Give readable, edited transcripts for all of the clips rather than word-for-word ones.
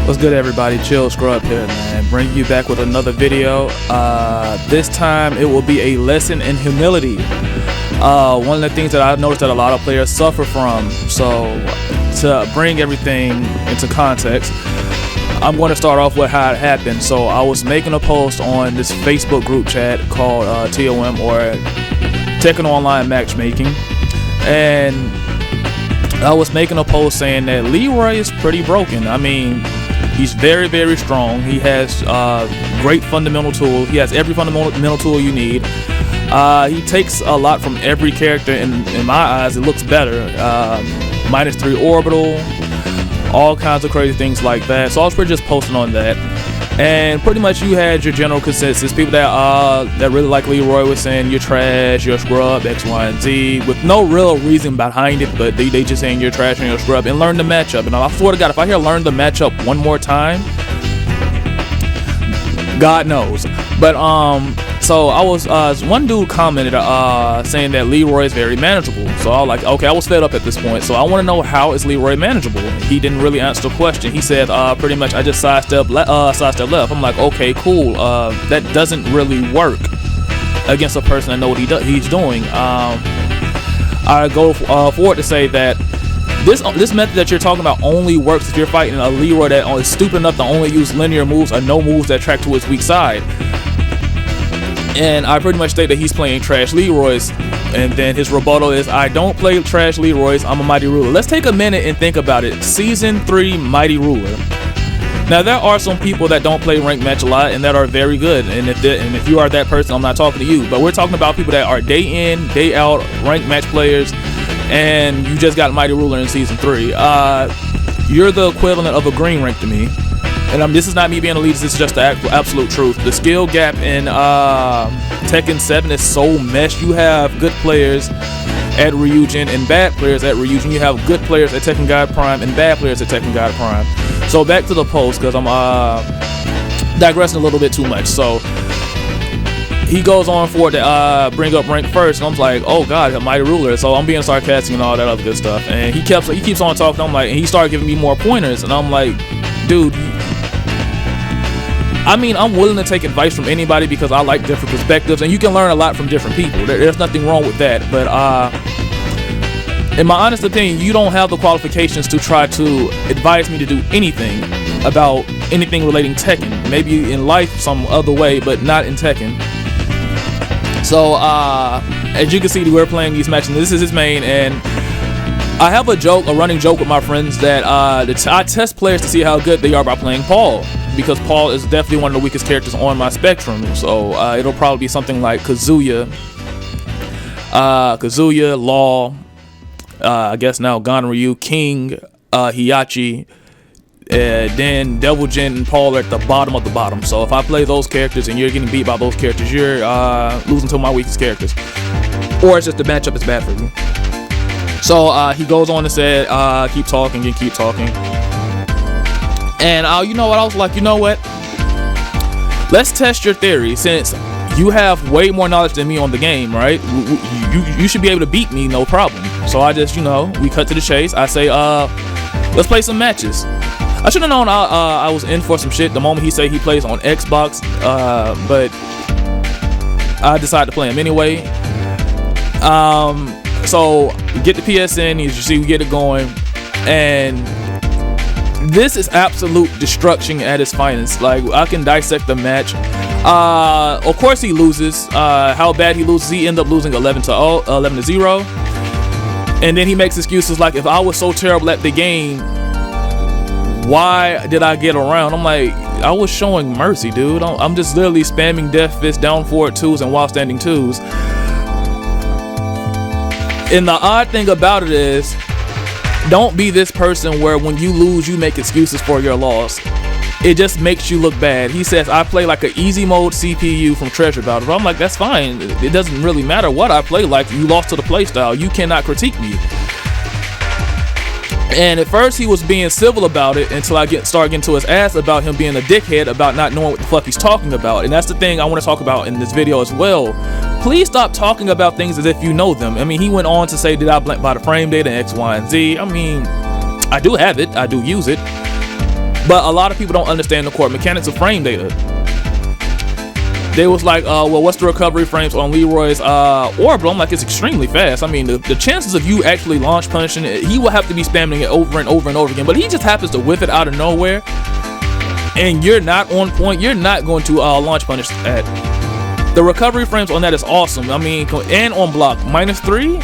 What's good, everybody? Chill Scrub here, man. Bring you back with another video. This time it will be a lesson in humility. One of the things that I've noticed that a lot of players suffer from. So to bring everything into context, I'm going to start off with how it happened. So I was making a post on this Facebook group chat called TOM, or Tekken Online Matchmaking, and I was making a post saying that Leroy is pretty broken. I mean, he's very, very strong. He has great fundamental tools. He has every fundamental tool you need. He takes a lot from every character. In my eyes, it looks better. -3 orbital, all kinds of crazy things like that. So I was pretty just posting on that, and pretty much you had your general consensus. People that really like Leroy was saying you're trash, you're a scrub, X, Y, and Z, with no real reason behind it, but they just saying you're trash and you're a scrub, and learn the matchup. And I swear to God, if I hear learn the matchup one more time, God knows. But so I was one dude commented saying that Leroy is very manageable. So I was like, okay, I was fed up at this point, so I want to know, how is Leroy manageable? He didn't really answer the question. He said pretty much, I just sidestep left. I'm like, okay, cool. That doesn't really work against a person that know what he's doing. I go forward to say that this method that you're talking about only works if you're fighting a Leroy that is stupid enough to only use linear moves or no moves that track to his weak side. And I pretty much state that he's playing trash Leroys, and then his rebuttal is, I don't play trash Leroys, I'm a Mighty Ruler. Let's take a minute and think about it. Season 3 Mighty Ruler. Now there are some people that don't play ranked match a lot and that are very good, and if you are that person, I'm not talking to you, but we're talking about people that are day in, day out ranked match players, and you just got Mighty Ruler in Season 3. You're the equivalent of a green rank to me. And this is not me being elitist, this is just the absolute truth. The skill gap in Tekken 7 is so meshed. You have good players at Ryujin and bad players at Ryujin. You have good players at Tekken God Prime and bad players at Tekken God Prime. So back to the post, because I'm digressing a little bit too much. So he goes on forward to bring up rank first, and I'm like, oh God, a Mighty Ruler. So I'm being sarcastic and all that other good stuff. And he keeps on talking. I'm like, and he started giving me more pointers, and I'm like, dude, I mean, I'm willing to take advice from anybody because I like different perspectives, and you can learn a lot from different people. There's nothing wrong with that. But in my honest opinion, you don't have the qualifications to try to advise me to do anything about anything relating Tekken. Maybe in life some other way, but not in Tekken. So as you can see, we're playing these matches. This is his main, and I have a running joke with my friends that I test players to see how good they are by playing Paul, because Paul is definitely one of the weakest characters on my spectrum. So it'll probably be something like Kazuya, Law, I guess now Ganryu, King, Hiachi, then Devil Jin and Paul are at the bottom of the bottom. So if I play those characters and you're getting beat by those characters, you're losing to my weakest characters, or it's just the matchup is bad for you. So he goes on and said, keep talking and keep talking. And you know what, I was like, you know what, let's test your theory. Since you have way more knowledge than me on the game, right? You should be able to beat me, no problem. So I just, we cut to the chase. I say, let's play some matches. I should have known I was in for some shit the moment he said he plays on Xbox, but I decided to play him anyway. So we get the PSN, as you see, we get it going, and this is absolute destruction at its finest. Like, I can dissect the match. Of course he loses. How bad he loses? He ends up losing 11-0, and then he makes excuses like, if I was so terrible at the game, why did I get around? I'm like, I was showing mercy, dude. I'm just literally spamming death fist, down forward 2s and while standing 2s. And the odd thing about it is, don't be this person where when you lose, you make excuses for your loss. It just makes you look bad. He says, I play like an easy mode CPU from Treasure Battle. But I'm like, that's fine. It doesn't really matter what I play like. You lost to the playstyle. You cannot critique me. And at first he was being civil about it until I start getting to his ass about him being a dickhead about not knowing what the fuck he's talking about. And that's the thing I want to talk about in this video as well. Please stop talking about things as if you know them. I mean, he went on to say, did I blank by the frame data X, Y, and Z? I mean, I do have it. I do use it. But a lot of people don't understand the core mechanics of frame data. They was like, well, what's the recovery frames on Leroy's orbital? I'm like, it's extremely fast. I mean, the chances of you actually launch punishing it, he will have to be spamming it over and over and over again. But he just happens to whiff it out of nowhere, and you're not on point. You're not going to launch punish that. The recovery frames on that is awesome. I mean, and on block -3.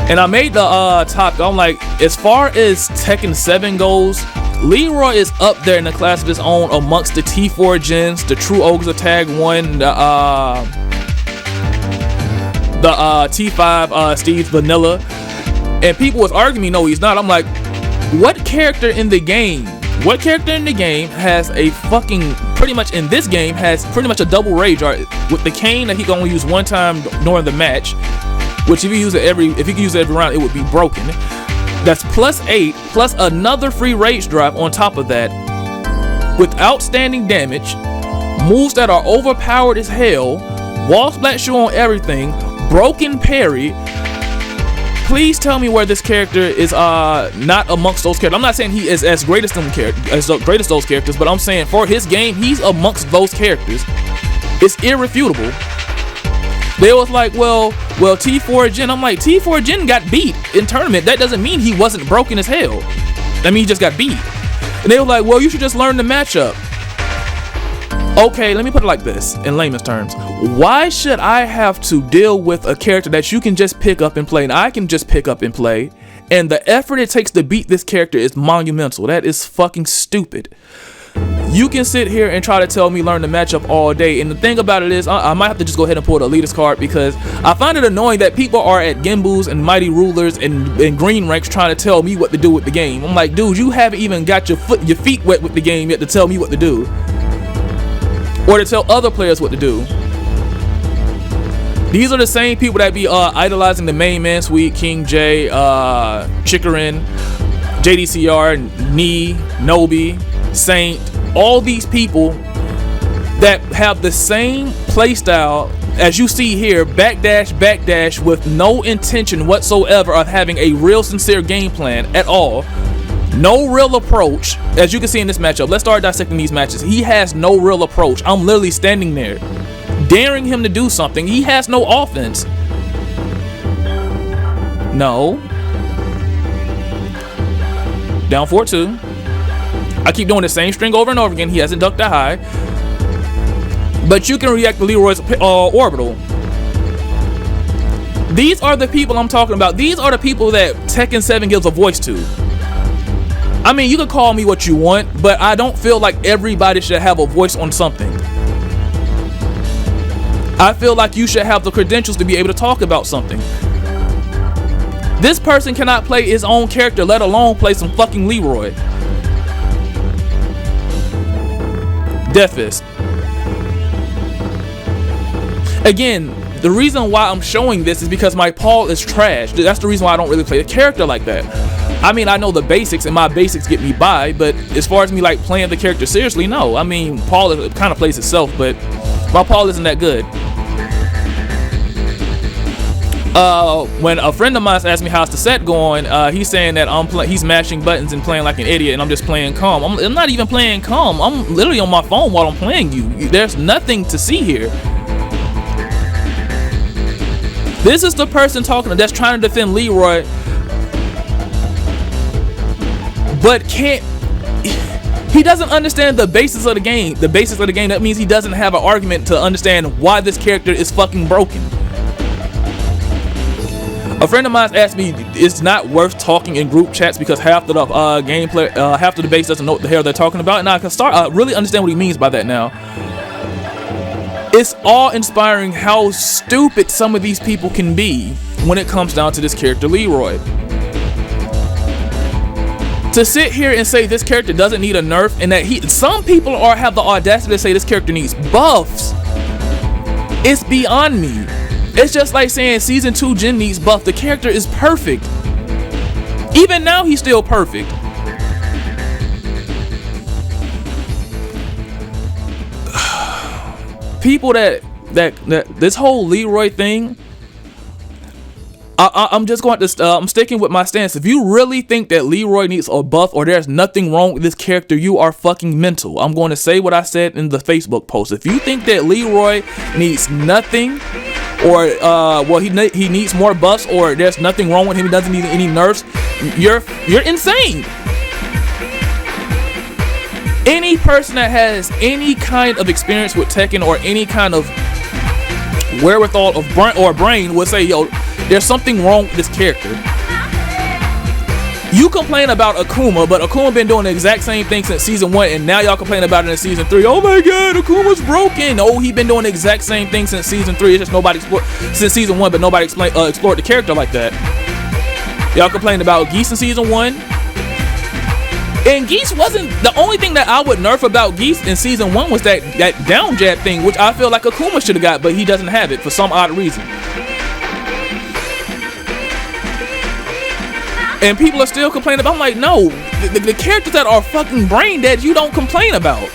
And I made the top. I'm like, as far as Tekken 7 goes, Leroy is up there in a class of his own amongst the T4 gens, the True Ogres of Tag 1, the T5 Steve's Vanilla. And people was arguing me, no, he's not. I'm like, what character in the game? What character in the game has a fucking, pretty much in this game, has pretty much a double rage art with the cane that he can only use one time during the match, which if you use it every round, it would be broken. That's +8 plus another free rage drive on top of that, with outstanding damage, moves that are overpowered as hell, wall splat shoe on everything, broken parry. Please tell me where this character is not amongst those characters. I'm not saying he is as great as those characters, but I'm saying for his game, he's amongst those characters. It's irrefutable. They was like, well, T4 Gen. I'm like, T4 Gen got beat in tournament. That doesn't mean he wasn't broken as hell. I mean, he just got beat. And they were like, well, you should just learn the matchup. Okay, let me put it like this in layman's terms. Why should I have to deal with a character that you can just pick up and play, and I can just pick up and play, and the effort it takes to beat this character is monumental? That is fucking stupid. You can sit here and try to tell me learn the matchup all day, and the thing about it is I might have to just go ahead and pull the elitist card, because I find it annoying that people are at Gimbus and Mighty Rulers and Green Ranks trying to tell me what to do with the game. I'm like, dude, you haven't even got your feet wet with the game yet to tell me what to do, or to tell other players what to do. These are the same people that be idolizing the main man suite, King J, Chikarin, JDCR, Knee, Nobi, Saint, all these people that have the same playstyle as you see here, backdash with no intention whatsoever of having a real sincere game plan at all. No real approach, as you can see in this matchup. Let's start dissecting these matches. He has no real approach. I'm literally standing there, daring him to do something. He has no offense. No. Down 4-2. I keep doing the same string over and over again. He hasn't ducked that high. But you can react to Leroy's orbital. These are the people I'm talking about. These are the people that Tekken 7 gives a voice to. I mean, you can call me what you want, but I don't feel like everybody should have a voice on something. I feel like you should have the credentials to be able to talk about something. This person cannot play his own character, let alone play some fucking Leroy. Death Fist. Again, the reason why I'm showing this is because my Paul is trash. That's the reason why I don't really play a character like that. I mean, I know the basics, and my basics get me by, but as far as me like playing the character seriously, no. I mean, Paul kind of plays itself, but my Paul isn't that good. When a friend of mine asked me how's the set going, he's saying that he's mashing buttons and playing like an idiot, and I'm just playing calm. I'm not even playing calm. I'm literally on my phone while I'm playing you. There's nothing to see here. This is the person talking that's trying to defend Leroy, but can't. He doesn't understand the basis of the game. The basis of the game, that means he doesn't have an argument to understand why this character is fucking broken. A friend of mine asked me, it's not worth talking in group chats because half of the gameplay, half of the base doesn't know what the hell they're talking about, and I can start really understand what he means by that now. It's awe-inspiring how stupid some of these people can be when it comes down to this character Leroy. To sit here and say this character doesn't need a nerf, and that some people have the audacity to say this character needs buffs, it's beyond me. It's just like saying Season 2 Jin needs buff. The character is perfect. Even now, he's still perfect. People that this whole Leroy thing, I'm just going to I'm sticking with my stance. If you really think that Leroy needs a buff or there's nothing wrong with this character, you are fucking mental. I'm going to say what I said in the Facebook post. If you think that Leroy needs nothing, or well, he needs more buffs, or there's nothing wrong with him, he doesn't need any nerfs, you're insane. Any person that has any kind of experience with Tekken or any kind of wherewithal of brain would say, yo, there's something wrong with this character. You complain about Akuma, but Akuma been doing the exact same thing since season 1, and now y'all complain about it in season 3. Oh my god, Akuma's broken. Oh, he been doing the exact same thing since season 3. It's just nobody since season 1, but nobody explored the character like that. Y'all complained about Geese in season 1. And Geese wasn't the only thing that I would nerf about Geese in season 1 was that down jab thing, which I feel like Akuma should have got, but he doesn't have it for some odd reason. And people are still complaining about. I'm like, no, the characters that are fucking brain dead, you don't complain about.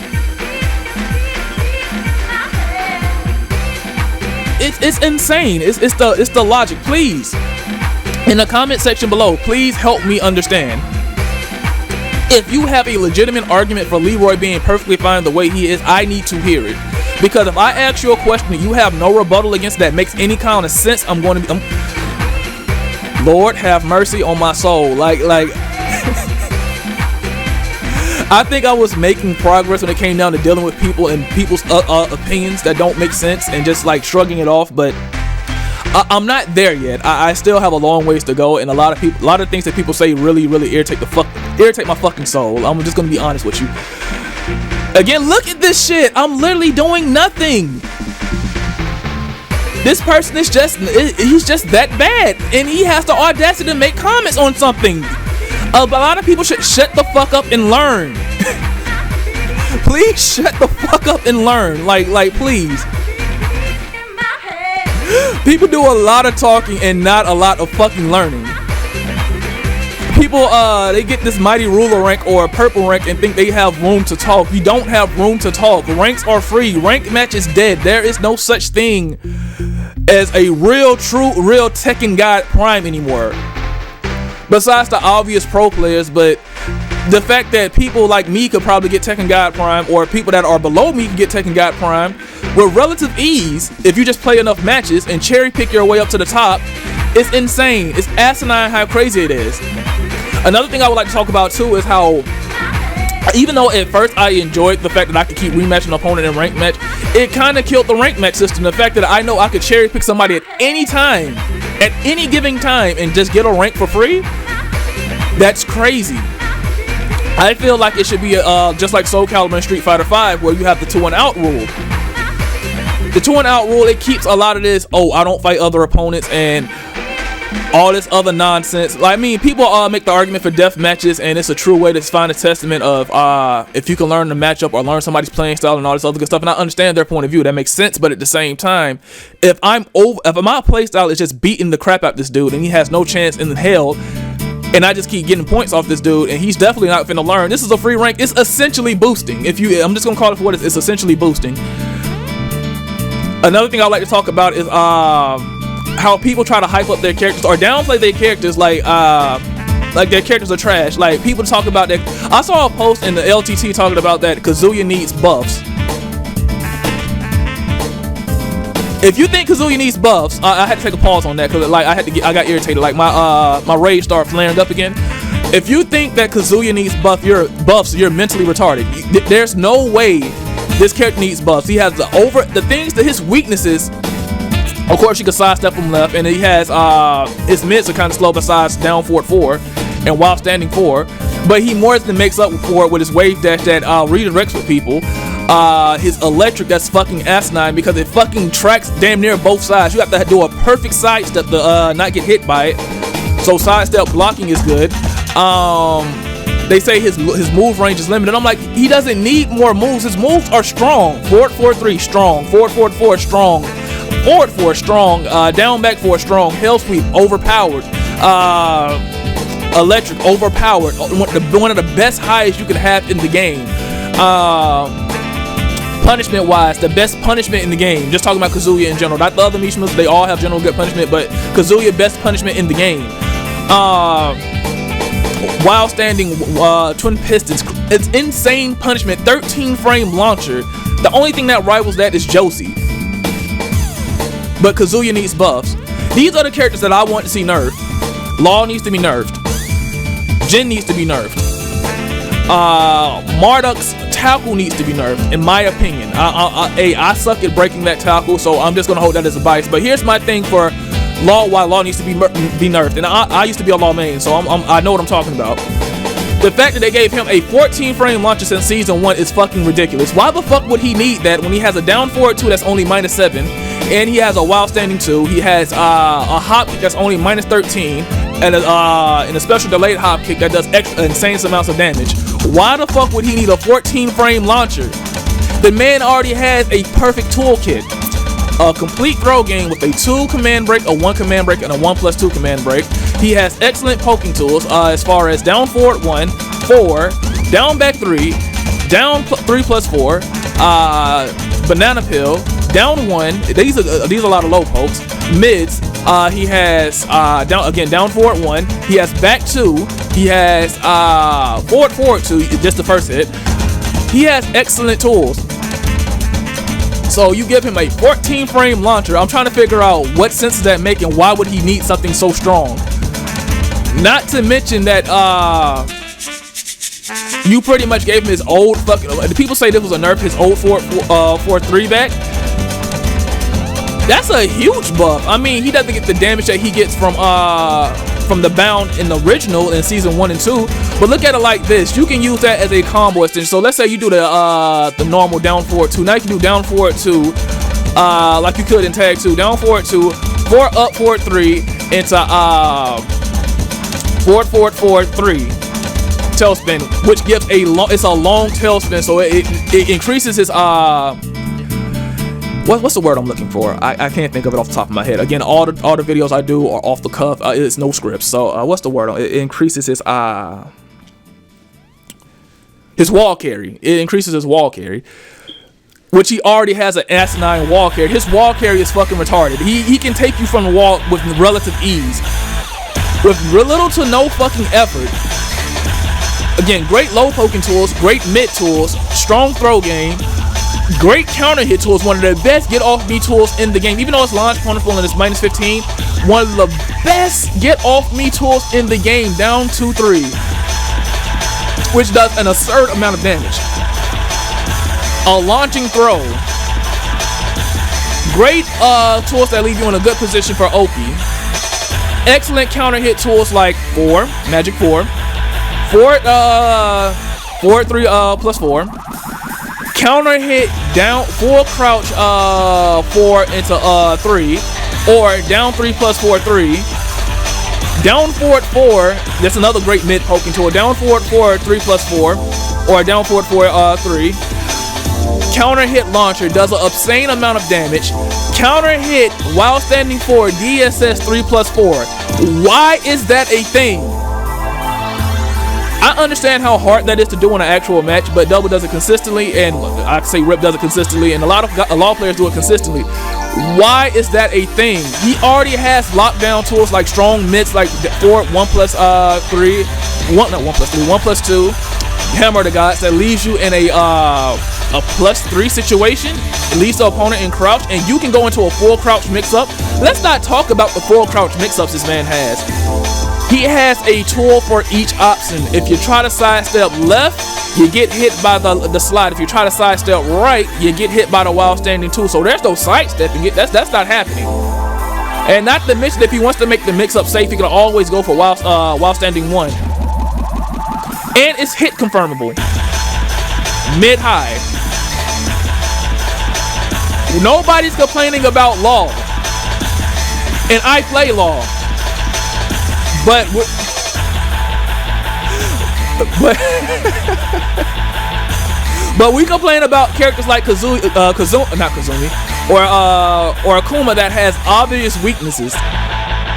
It's insane. It's the logic. Please, in the comment section below, please help me understand. If you have a legitimate argument for Leroy being perfectly fine the way he is, I need to hear it. Because if I ask you a question and you have no rebuttal against that makes any kind of sense, I'm going to be... Lord have mercy on my soul. Like I think I was making progress when it came down to dealing with people and people's opinions that don't make sense and just like shrugging it off, but I'm not there yet. I still have a long ways to go, and a lot of things that people say really irritate my fucking soul. I'm just gonna be honest with you. Again, look at this shit. I'm literally doing nothing. This person is he's just that bad, and he has the audacity to make comments on something. A lot of people should shut the fuck up and learn. Please shut the fuck up and learn. Like please. People do a lot of talking and not a lot of fucking learning. People they get this mighty ruler rank or a purple rank and think they have room to talk. You don't have room to talk. Ranks are free. Rank match is dead. There is no such thing as a real Tekken God Prime anymore. Besides the obvious pro players, but the fact that people like me could probably get Tekken God Prime, or people that are below me can get Tekken God Prime with relative ease if you just play enough matches and cherry pick your way up to the top, it's insane. It's asinine how crazy it is. Another thing I would like to talk about too is how, even though at first I enjoyed the fact that I could keep rematching an opponent in rank match, it kind of killed the rank match system. The fact that I know I could cherry pick somebody at any time, at any given time, and just get a rank for free, that's crazy. I feel like it should be just like Soul Calibur and Street Fighter V, where you have the 2-and-out rule. The 2-and-out rule, it keeps a lot of this, oh, I don't fight other opponents and all this other nonsense. Like, I mean, people make the argument for death matches, and it's a true way to find a testament of if you can learn the matchup or learn somebody's playing style and all this other good stuff. And I understand their point of view, that makes sense. But at the same time, if my play style is just beating the crap out this dude and he has no chance in hell, and I just keep getting points off this dude, and he's definitely not finna learn. This is a free rank. It's essentially boosting. I'm just gonna call it for what it is. It's essentially boosting. Another thing I'd like to talk about is how people try to hype up their characters or downplay their characters, like their characters are trash. Like, people talk about that. I saw a post in the LTT talking about that Kazuya needs buffs. If you think Kazuya needs buffs, I had to take a pause on that because like I got irritated. Like my rage started flaring up again. If you think that Kazuya needs buffs, you're mentally retarded. There's no way this character needs buffs. He has the things that his weaknesses. Of course, you can sidestep him left, and he has his mids are kind of slow besides down forward 4 and while standing 4. But he more than makes up for it with his wave dash that redirects with people. His electric, that's fucking asinine because it fucking tracks damn near both sides. You have to do a perfect sidestep to not get hit by it. So sidestep blocking is good. They say his move range is limited. I'm like, he doesn't need more moves. His moves are strong. Forward 4-3 strong. Forward 4 strong. Forward 4 strong. Down back 4 strong. Hell sweep overpowered. Electric overpowered. One of the best highs you can have in the game. punishment wise, the best punishment in the game. Just talking about Kazuya in general, not the other Mishimas. They all have general good punishment, but Kazuya best punishment in the game. While standing twin pistons, it's insane punishment. 13 frame launcher. The only thing that rivals that is Josie. But Kazuya needs buffs. These are the characters that I want to see nerfed. Law needs to be nerfed. Jin needs to be nerfed. Marduk's tackle needs to be nerfed, in my opinion. I suck at breaking that tackle, so I'm just gonna hold that as a bias. But here's my thing for Law, why Law needs to be nerfed. And I used to be a Law main, so I know what I'm talking about. The fact that they gave him a 14 frame launcher since season 1 is fucking ridiculous. Why the fuck would he need that when he has a down forward 2 that's only -7, and he has a while standing 2, he has a hop kick that's only -13, and a special delayed hop kick that does insane amounts of damage? Why the fuck would he need a 14 frame launcher? The man already has a perfect toolkit. A complete throw game with a 2 command break, a 1 command break, and a 1+2 command break. He has excellent poking tools as far as down forward 1, 4, down back 3, down 3+4, banana peel, down 1. These are a lot of low pokes. Mids, he has down forward 1. He has back 2. He has forward 2, just the first hit. He has excellent tools. So you give him a 14 frame launcher. I'm trying to figure out what sense does that make and why would he need something so strong? Not to mention that you pretty much gave him his old fucking. The people say this was a nerf, his old 4-3 back. That's a huge buff. I mean, he doesn't get the damage that he gets from the bound in the original in season 1 and 2. But look at it like this: you can use that as a combo extension. So let's say you do the normal down forward 2. Now you can do down forward 2, like you could in tag 2. Down forward 2, 4 up forward 3 into forward 3 tailspin, which gives it's a long tailspin. So it increases his what's the word I'm looking for? I can't think of it off the top of my head. Again, all the videos I do are off the cuff. It's no scripts. So what's the word? It increases his wall carry. It increases his wall carry, which he already has an asinine wall carry. His wall carry is fucking retarded. He can take you from the wall with relative ease, with little to no fucking effort. Again, great low poking tools, great mid tools, strong throw game. Great counter hit tools, one of the best get off me tools in the game. Even though it's launch bountiful and it's -15, one of the best get off me tools in the game, down 2-3, which does an absurd amount of damage. A launching throw. Great tools that leave you in a good position for Oki. Excellent counter hit tools like 4, magic 4, forward 3 +4. Counter hit down 4 crouch 4 into 3, or down 3+4 3. Down forward 4. That's another great mid poking tool. Down forward 4 3+4, or down forward 4 3. Counter hit launcher does an obscene amount of damage. Counter hit while standing forward DSS 3+4. Why is that a thing? I understand how hard that is to do in an actual match, but Double does it consistently, and I say Rip does it consistently, and a lot of players do it consistently. Why is that a thing? He already has lockdown tools like strong mids, like 4 1+3, 1+2, Hammer the Gods, that leaves you in a +3 situation. It leaves the opponent in crouch, and you can go into a full crouch mix-up. Let's not talk about the full crouch mix-ups this man has. He has a tool for each option. If you try to sidestep left, you get hit by the slide. If you try to sidestep right, you get hit by the while standing 2. So there's no sidestepping it. That's not happening. And not to mention, if he wants to make the mix-up safe, he can always go for while standing 1. And it's hit confirmable. Mid-high. Nobody's complaining about Law. And I play Law. But we complain about characters like Kazumi, or Akuma that has obvious weaknesses.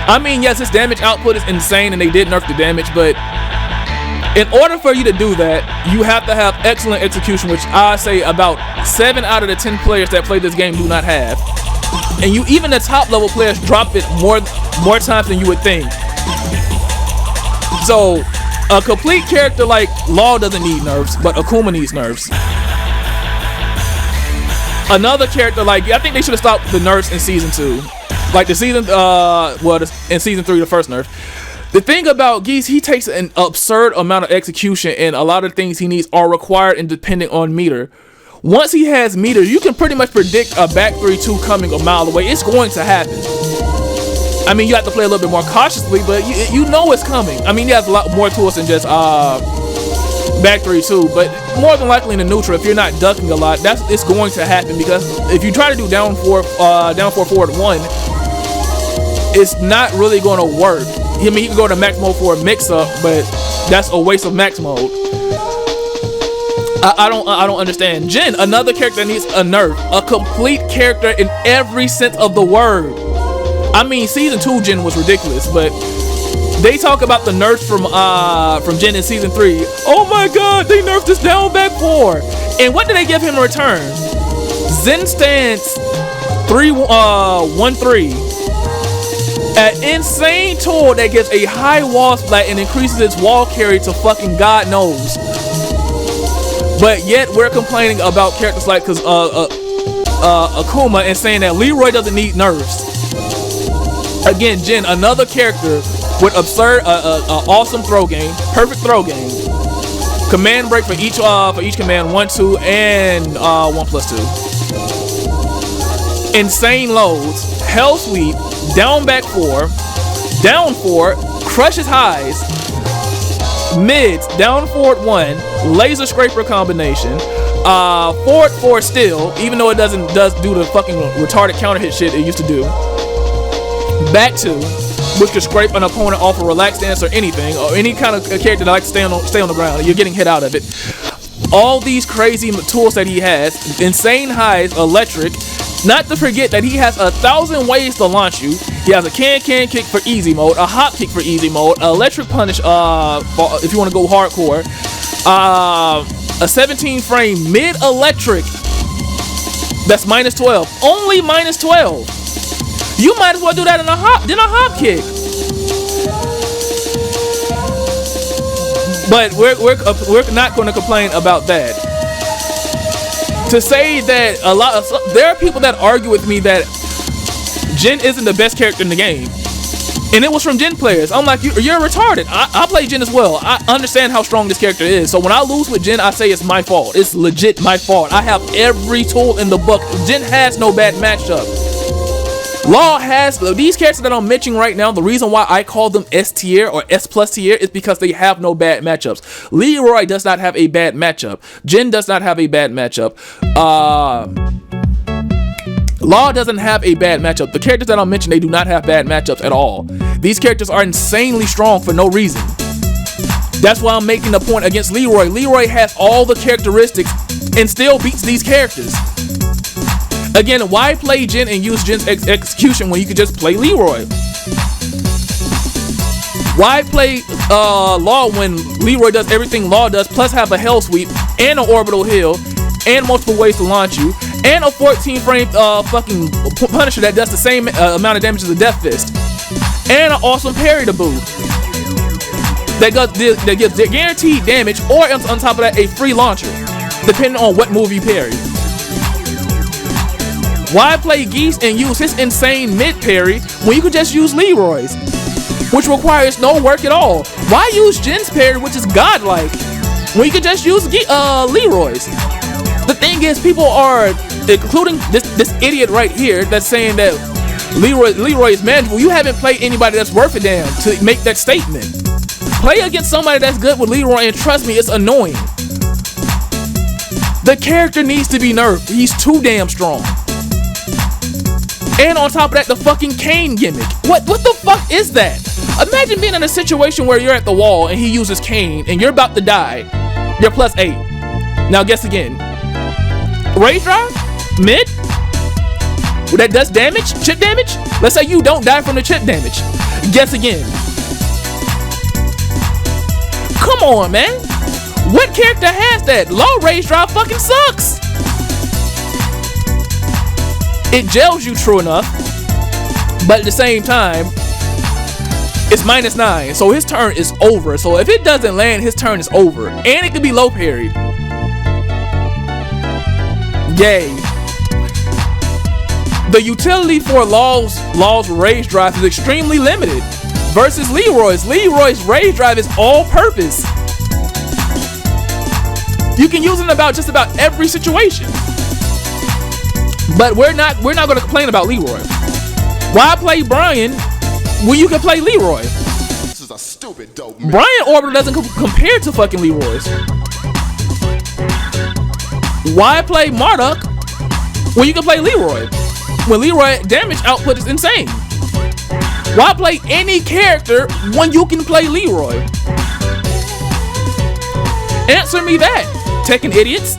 I mean, yes, his damage output is insane, and they did nerf the damage, but In order for you to do that, you have to have excellent execution, which I say about 7 out of the 10 players that play this game do not have. And even the top level players drop it more times than you would think. So a complete character like Law doesn't need nerfs, but Akuma needs nerfs. Another character like, I think they should have stopped the nerfs in season 2. Like in season 3, the first nerf. The thing about Geese, he takes an absurd amount of execution, and a lot of things he needs are required and dependent on meter. Once he has meter, you can pretty much predict a back 3-2 coming a mile away. It's going to happen. I mean, you have to play a little bit more cautiously, but you know it's coming. I mean, he has a lot more to us than just back 3-2, but more than likely in the neutral, if you're not ducking a lot, it's going to happen, because if you try to do down four forward 1, it's not really going to work. I mean, you can go to max mode for a mix-up, but that's a waste of max mode. I don't understand. Jin, another character that needs a nerf, a complete character in every sense of the word. I mean, season 2 Jin was ridiculous, but they talk about the nerfs from Jin in season 3. Oh my God, they nerfed this down back 4. And what did they give him in return? Zen stance 3-1-3. An insane tool that gives a high wall splat and increases its wall carry to fucking God knows. But yet we're complaining about characters like Akuma and saying that Leroy doesn't need nerfs. Again, Jin, another character with absurd, awesome throw game, perfect throw game. Command break for each command, 1-2 and 1+2. Insane loads, hell sweep, down back 4, down 4, crushes highs, mids, down forward 1, laser scraper combination, forward 4 still, even though it does do the fucking retarded counter hit shit it used to do. Back 2, which could scrape an opponent off a relaxed stance or anything, or any kind of character that likes to stay on the ground. You're getting hit out of it. All these crazy tools that he has, insane highs, electric. Not to forget that he has 1,000 ways to launch you. He has a can kick for easy mode, a hop kick for easy mode, electric punish if you want to go hardcore, a 17 frame mid electric that's -12, only -12. You might as well do that in a hop kick. But we're not going to complain about that. To say that there are people that argue with me that Jin isn't the best character in the game, and it was from Jin players. I'm like, you're retarded. I play Jin as well. I understand how strong this character is. So when I lose with Jin, I say it's my fault. It's legit my fault. I have every tool in the book. Jin has no bad matchup. Law has these characters that I'm mentioning right now. The reason why I call them S tier or S+ tier is because they have no bad matchups. Leroy does not have a bad matchup. Jin does not have a bad matchup. Law doesn't have a bad matchup. The characters that I'm mentioning, they do not have bad matchups at all. These characters are insanely strong for no reason. That's why I'm making the point against Leroy. Leroy has all the characteristics and still beats these characters. Again, why play Jin and use Jin's execution when you could just play Leroy? Why play Law when Leroy does everything Law does, plus have a hell sweep and an orbital heal and multiple ways to launch you and a 14 frame fucking Punisher that does the same amount of damage as a Death Fist and an awesome parry to boot that gives guaranteed damage, or on top of that a free launcher depending on what move you parry. Why play Geese and use his insane mid parry when you could just use Leroy's, which requires no work at all? Why use Jin's parry, which is godlike, when you could just use Leroy's? The thing is, people are, including this idiot right here that's saying that Leroy is manageable. You haven't played anybody that's worth a damn to make that statement. Play against somebody that's good with Leroy and trust me, it's annoying. The character needs to be nerfed. He's too damn strong. And on top of that, the fucking cane gimmick. What the fuck is that? Imagine being in a situation where you're at the wall and he uses cane and you're about to die. You're +8. Now guess again. Rage drive? Mid? That does damage? Chip damage? Let's say you don't die from the chip damage. Guess again. Come on, man. What character has that? Low rage drive fucking sucks. It gels you, true enough, but at the same time, it's -9, so his turn is over. So if it doesn't land, his turn is over, and it could be low parried. Yay. The utility for Law's rage drive is extremely limited versus Leroy's. Leroy's rage drive is all purpose. You can use it in just about every situation. But we're not gonna complain about Leroy. Why play Brian when you can play Leroy? This is a stupid dope man. Brian orbital doesn't compare to fucking Leroy's. Why play Marduk when you can play Leroy? When Leroy damage output is insane. Why play any character when you can play Leroy? Answer me that, Tekken idiots.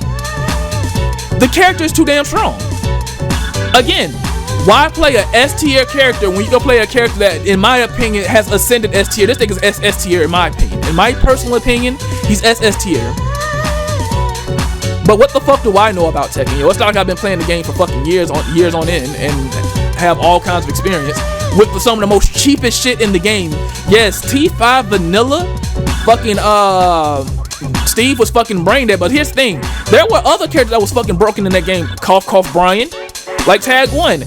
The character is too damn strong. Again, why play a S tier character when you can play a character that, in my opinion, has ascended S tier? This thing is SS tier in my opinion. In my personal opinion, he's SS tier. But what the fuck do I know about Tekken? Yo, it's not like I've been playing the game for fucking years on end and have all kinds of experience with some of the most cheapest shit in the game. Yes, T5 vanilla, fucking Steve was fucking brain dead. But here's the thing: there were other characters that was fucking broken in that game. Cough Brian, like Tag 1.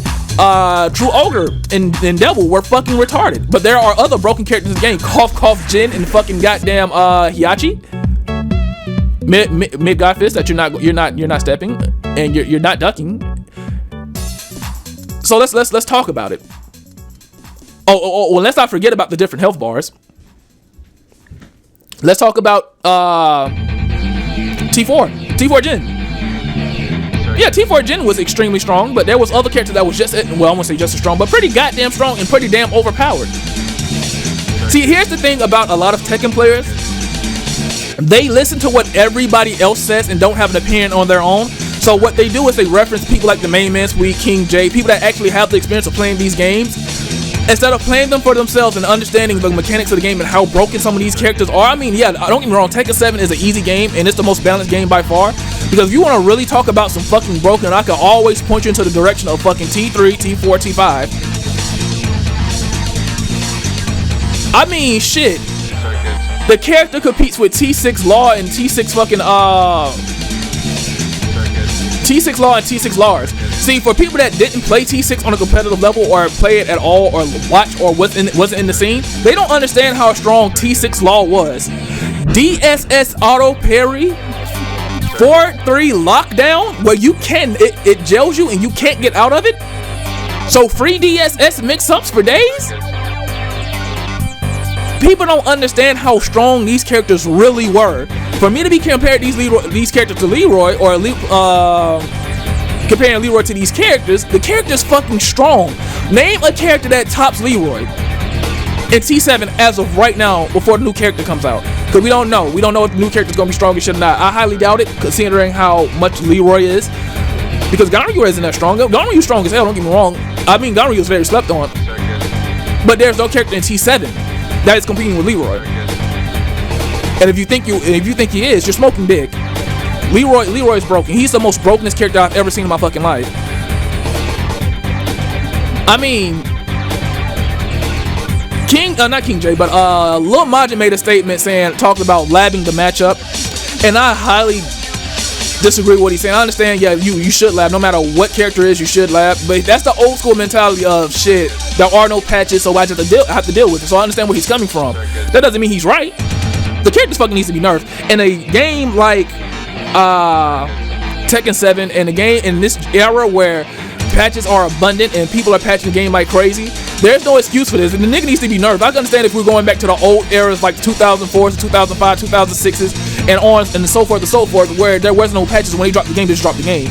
True Ogre and Devil were fucking retarded. But there are other broken characters in the game. Cough Jin and fucking goddamn Hiachi. Mid God Fist that you're not stepping and you're not ducking. So let's talk about it. Oh, well, let's not forget about the different health bars. Let's talk about T4 Jin. Yeah, T4 Jin was extremely strong, but there was other characters that was just, well, I won't say just as strong, but pretty goddamn strong and pretty damn overpowered. See, here's the thing about a lot of Tekken players. They listen to what everybody else says and don't have an opinion on their own. So what they do is they reference people like the Main Man Sweet, King J, people that actually have the experience of playing these games, instead of playing them for themselves and understanding the mechanics of the game and how broken some of these characters are. I mean, yeah, don't get me wrong, Tekken 7 is an easy game and it's the most balanced game by far. Because if you want to really talk about some fucking broken, I can always point you into the direction of fucking T3, T4, T5. I mean, shit. The character competes with T6 Law and T6 fucking T6 Law and T6 Lars. See, for people that didn't play T6 on a competitive level or play it at all or watch or wasn't in the scene, they don't understand how strong T6 Law was. DSS auto parry, 4-3 lockdown, where you can it gels you and you can't get out of it. So free DSS mix-ups for days. People don't understand how strong these characters really were. For me to be compared these characters to Leroy, or comparing Leroy to these characters, the character's fucking strong. Name a character that tops Leroy in T7 as of right now before the new character comes out. Because we don't know. We don't know if the new character's going to be strong or shit or not. I highly doubt it, considering how much Leroy is. Because Ganryu isn't that strong. Ganryu's strong as hell, don't get me wrong. I mean, Ganryu is very slept on. But there's no character in T7 that is competing with Leroy. And if you think he is, you're smoking dick. Leroy's broken. He's the most brokenest character I've ever seen in my fucking life. I mean, not King J, but Lil Majin made a statement talking about labbing the matchup, and I highly disagree with what he's saying. I understand, yeah, you should lab no matter what character is, you should lab, but that's the old school mentality of shit. There are no patches, so I just have to deal with it. So I understand where he's coming from. That doesn't mean he's right. The characters fucking needs to be nerfed. In a game like Tekken 7, and a game in this era where patches are abundant and people are patching the game like crazy, there's no excuse for this, and the nigga needs to be nerfed. I can understand if we're going back to the old eras like 2004 to 2005, 2006s, and on and so forth, where there was no patches. When they dropped the game, just dropped the game.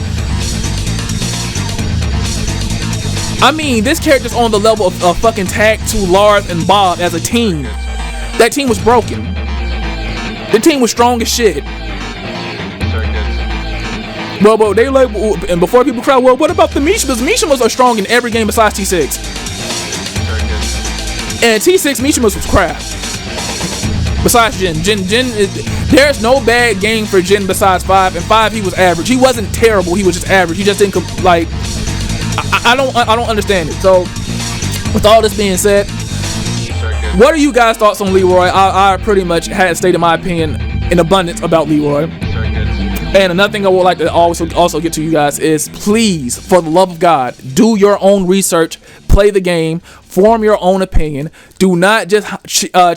I mean, this character's on the level of fucking Tag 2, Lars, and Bob as a team. That team was broken. The team was strong as shit. Well, they like, and before people cry, well, what about the Mishimas? Mishimas are strong in every game besides T6. And T6 Mishimas was crap. Besides Jin is, there's no bad game for Jin besides 5. And 5, he was average. He wasn't terrible. He was just average. He just didn't like. I don't understand it. So, with all this being said, what are you guys' thoughts on Leroy? I pretty much had stated my opinion in abundance about Leroy. And another thing I would like to also get to you guys is, please, for the love of God, do your own research, play the game, form your own opinion. Do not just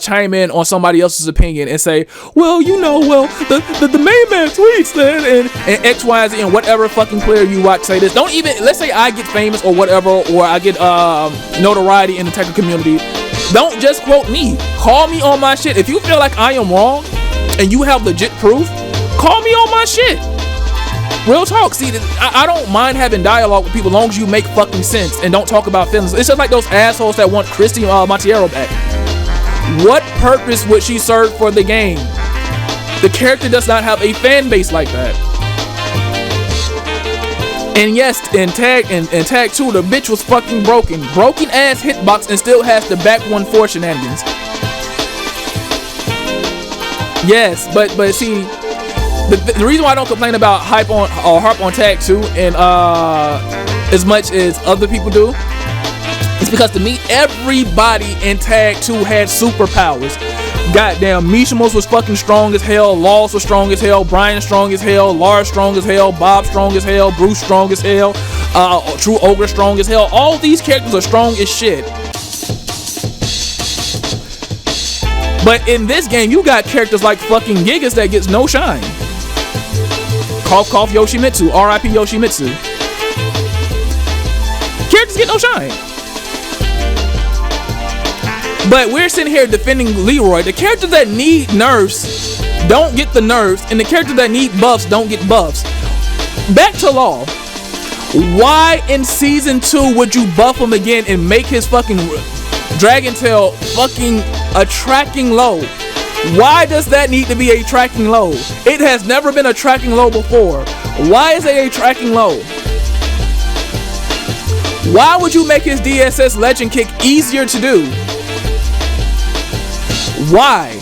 chime in on somebody else's opinion and say, well, you know, well, the main man tweets that and X, Y, Z, and whatever fucking player you watch say this. Don't even, let's say I get famous or whatever, or I get notoriety in the Tekken community. Don't just quote me. Call me on my shit. If you feel like I am wrong and you have legit proof, call me on my shit. Real talk. See, I don't mind having dialogue with people as long as you make fucking sense and don't talk about feelings. It's just like those assholes that want Christy Montiero back. What purpose would she serve for the game? The character does not have a fan base like that. And yes, in tag 2, the bitch was fucking broken ass hitbox, and still has the back 1-4 shenanigans. Yes, but see, the reason why I don't complain about harp on tag 2 and as much as other people do is because to me, everybody in tag 2 had superpowers. Goddamn, Mishimos was fucking strong as hell, Laws was strong as hell, Brian strong as hell, Lars strong as hell, Bob strong as hell, Bruce strong as hell, True Ogre strong as hell. All these characters are strong as shit. But in this game, you got characters like fucking Gigas that gets no shine. Cough cough Yoshimitsu, R.I.P. Yoshimitsu. Characters get no shine. But we're sitting here defending Leroy. The characters that need nerfs don't get the nerfs, and the characters that need buffs don't get buffs. Back to Law. Why in season 2 would you buff him again and make his fucking Dragon Tail fucking a tracking low? Why does that need to be a tracking low? It has never been a tracking low before. Why is it a tracking low? Why would you make his DSS legend kick easier to do? Why?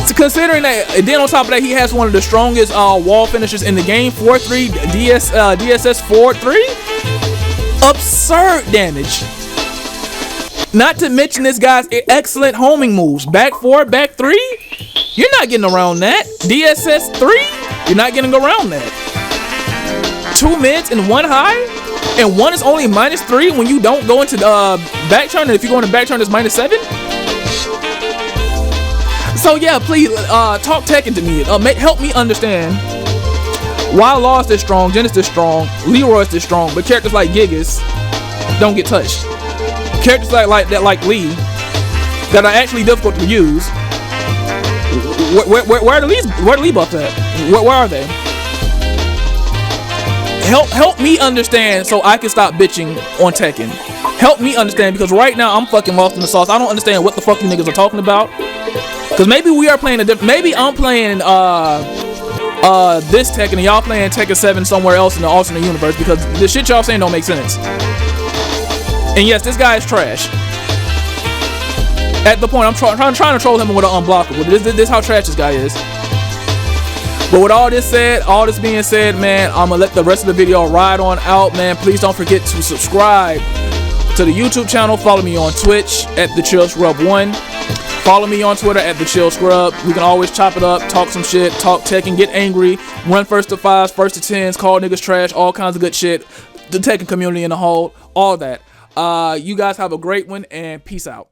So considering that, and then on top of that, he has one of the strongest wall finishers in the game, 4-3 DSS 4-3. Absurd damage. Not to mention this guy's excellent homing moves. Back 4, back 3. You're not getting around that. DSS 3. You're not getting around that. 2 mids and 1 high. And 1 is only -3 when you don't go into the back turn. And if you go into back turn, it's -7. So yeah, please talk Tekken to me. Help me understand why Law is this strong, Jen is this strong, Leroy is this strong, but characters like Gigas don't get touched. Characters like Lee that are actually difficult to use. Where are the Lee buffs at? Where are they? Help me understand so I can stop bitching on Tekken. Help me understand, because right now I'm fucking lost in the sauce. I don't understand what the fuck you niggas are talking about. Cause maybe we are playing a different. Maybe I'm playing this Tekken and y'all playing Tekken 7 somewhere else in the alternate universe, because the shit y'all saying don't make sense. And yes, this guy is trash. At the point I'm trying to troll him with an unblockable. This is how trash this guy is. But with all this being said, man, I'm gonna let the rest of the video ride on out, man. Please don't forget to subscribe to the YouTube channel. Follow me on Twitch at TheChillScrub1. Follow me on Twitter at TheChillScrub. We can always chop it up, talk some shit, talk Tekken, get angry, run first to 5s, first to 10s, call niggas trash, all kinds of good shit. The Tekken community in the whole, all that. You guys have a great one, and peace out.